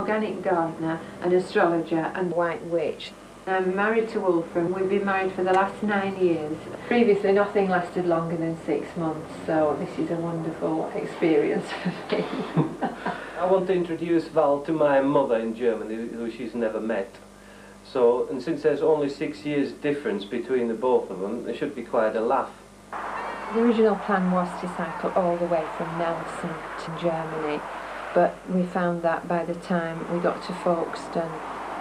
organic gardener, an astrologer and white witch. I'm married to Wolfram. We've been married for the last 9 years. Previously nothing lasted longer than 6 months, so this is a wonderful experience for me. I want to introduce Val to my mother in Germany, who she's never met. So, and since there's only 6 years difference between the both of them, there should be quite a laugh. The original plan was to cycle all the way from Nelson to Germany, but we found that by the time we got to Folkestone,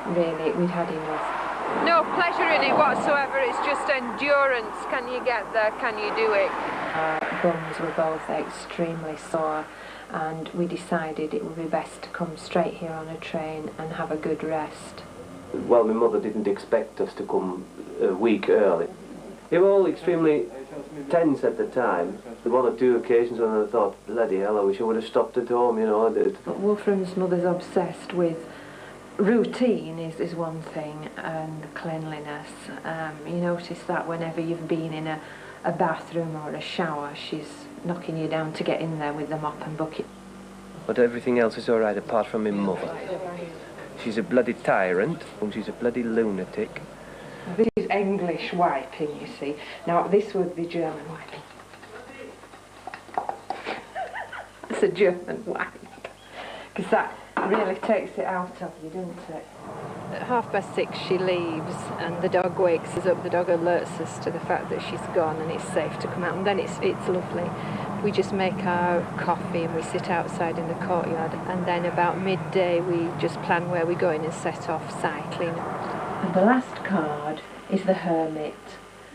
really, we'd had enough. No pleasure in it whatsoever, it's just endurance. Can you get there? Can you do it? Our bums were both extremely sore, and we decided it would be best to come straight here on a train and have a good rest. Well, my mother didn't expect us to come a week early. They were all extremely tense at the time. There were 1 or 2 occasions when I thought, bloody hell, I wish I would have stopped at home, you know. Wolfram's mother's obsessed with routine is one thing, and cleanliness. You notice that whenever you've been in a bathroom or a shower, she's knocking you down to get in there with the mop and bucket. But everything else is all right apart from my mother. She's a bloody tyrant, and she's a bloody lunatic. This is English wiping, you see. Now, this would be German wiping. It's a German wipe. Because that really takes it out of you, doesn't it? At 6:30 she leaves, and the dog wakes us up. The dog alerts us to the fact that she's gone and it's safe to come out, and then it's lovely. We just make our coffee and we sit outside in the courtyard, and then about midday we just plan where we're going and set off cycling. And the last card is the hermit.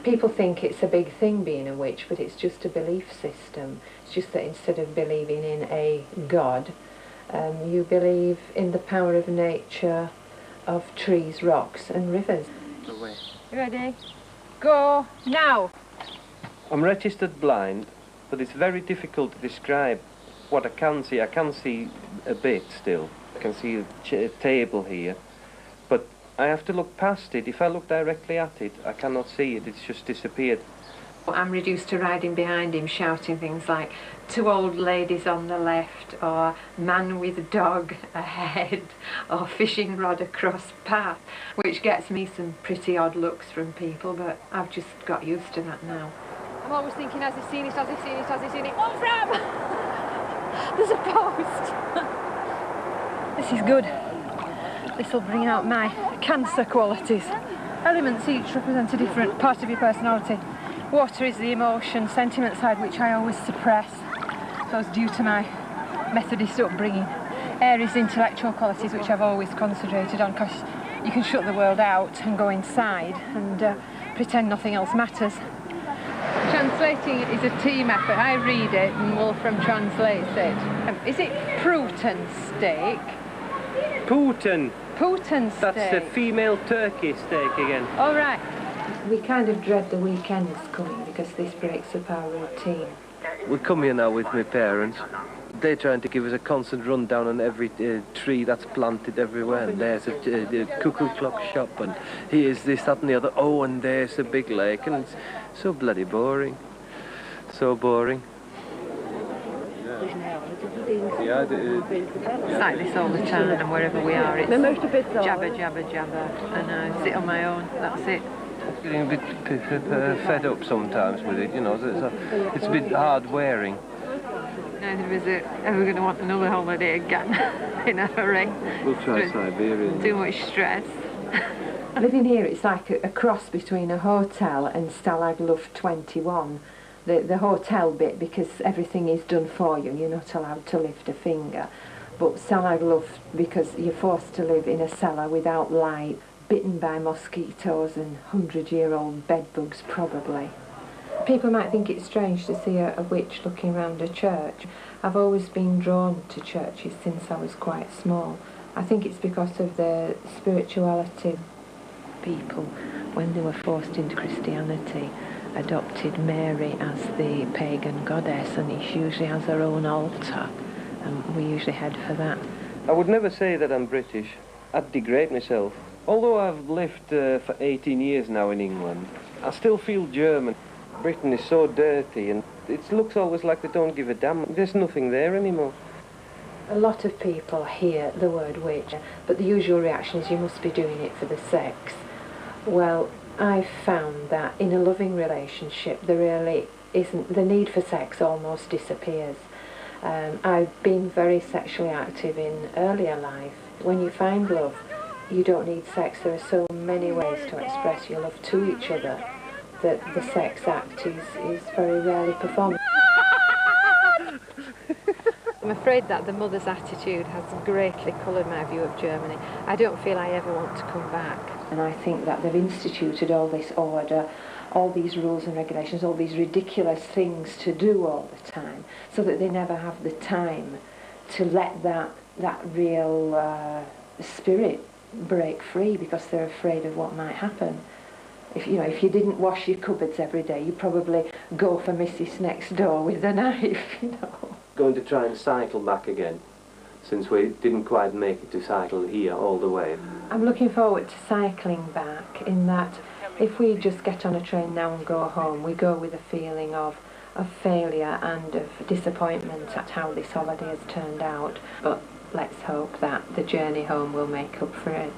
People think it's a big thing being a witch, but it's just a belief system. It's just that instead of believing in a god, you believe in the power of nature, of trees, rocks and rivers. Ready? Go now! I'm registered blind, but it's very difficult to describe what I can see. I can see a bit still. I can see a table here, but I have to look past it. If I look directly at it, I cannot see it. It's just disappeared. I'm reduced to riding behind him, shouting things like, 2 old ladies on the left, or man with dog ahead, or fishing rod across path, which gets me some pretty odd looks from people, but I've just got used to that now. I'm always thinking, has he seen it, has he seen it, has he seen it? Wolfram! There's a post! This is good. This will bring out my cancer qualities. Elements each represent a different part of your personality. Water is the emotion, sentiment side, which I always suppress. So it's due to my Methodist upbringing. Air is intellectual qualities, which I've always concentrated on, because you can shut the world out and go inside and pretend nothing else matters. Translating is a team effort. I read it and Wolfram translates it. Is it Pruton steak? Putin! Putin steak. That's the female turkey steak again. All right. We kind of dread the weekends coming because this breaks up our routine. We come here now with my parents. They're trying to give us a constant rundown on every tree that's planted everywhere. And there's a cuckoo clock shop, and here's this, that and the other. Oh, and there's a big lake, and it's so bloody boring. So boring. It's like this all the time, and wherever we are, it's jabber, jabber, jabber, and I sit on my own, that's it. Getting a bit fed up sometimes with it, you know, it's a bit hard wearing. Neither of us are ever going to want another holiday again, in a hurry. We'll try Siberia. Too much stress. Living here, it's like a cross between a hotel and Stalag Luft 21. The hotel bit, because everything is done for you, you're not allowed to lift a finger. But Stalag Luft, because you're forced to live in a cellar without light, bitten by mosquitoes and 100-year-old bedbugs probably. People might think it's strange to see a witch looking around a church. I've always been drawn to churches since I was quite small. I think it's because of the spirituality. People, when they were forced into Christianity, adopted Mary as the pagan goddess, and she usually has her own altar, and we usually head for that. I would never say that I'm British. I'd degrade myself. Although I've lived for 18 years now in England, I still feel German. Britain is so dirty, and it looks always like they don't give a damn. There's nothing there anymore. A lot of people hear the word witch, but the usual reaction is you must be doing it for the sex. Well, I've found that in a loving relationship there really isn't, the need for sex almost disappears. I've been very sexually active in earlier life. When you find love, you don't need sex. There are so many ways to express your love to each other that the sex act is very rarely performed. I'm afraid that the mother's attitude has greatly coloured my view of Germany. I don't feel I ever want to come back. And I think that they've instituted all this order, all these rules and regulations, all these ridiculous things to do all the time, so that they never have the time to let that real spirit break free, because they're afraid of what might happen. If you didn't wash your cupboards every day, you'd probably go for Mrs. Next Door with a knife, Going to try and cycle back again, since we didn't quite make it to cycle here all the way. I'm looking forward to cycling back, in that if we just get on a train now and go home, we go with a feeling of failure and of disappointment at how this holiday has turned out. But let's hope that the journey home will make up for it.